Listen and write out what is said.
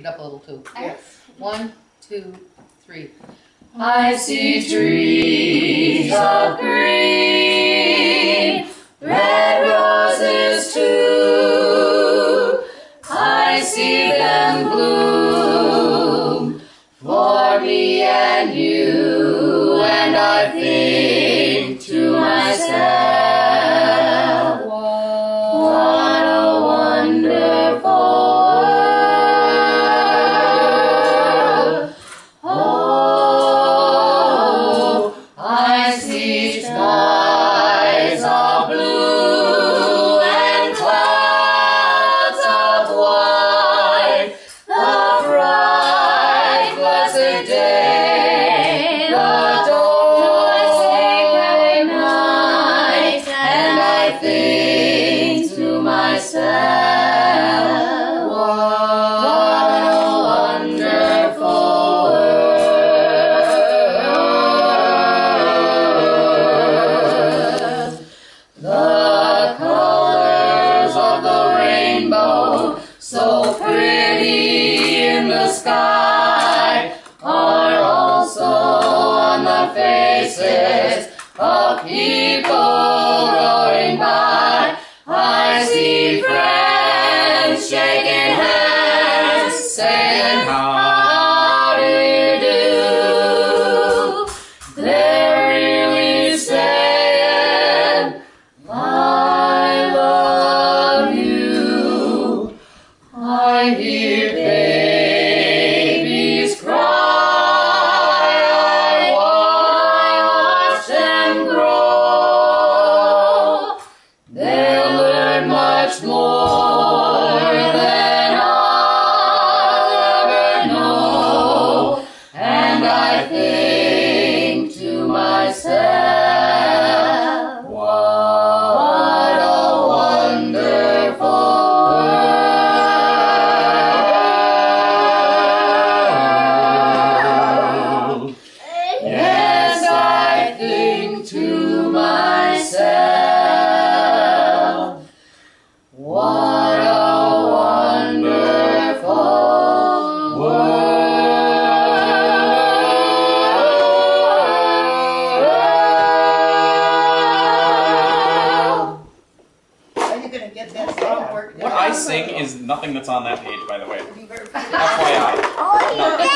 it up a little too. Yes. 1, 2, 3. I see trees of green, red roses too. I see them bloom for me and you, and I think to myself, what a wonderful world. Oh, I see skies of blue and clouds of white, the bright blessed day, the sacred night, and I think to myself, what a wonderful world. The colors of the rainbow, so pretty in the sky, are also on the faces of people going by. I see friends shaking hands, saying, how do you do? They're really saying, I love you. I hear babies cry. I watch them grow. They'll learn much more than I'll ever know. And I think to myself, what a wonderful world. Yes, I think to myself, what a wonderful world. Are you going to get that song worked What out? I sing is nothing that's on that page, by the way. Be very- FYI. Oh,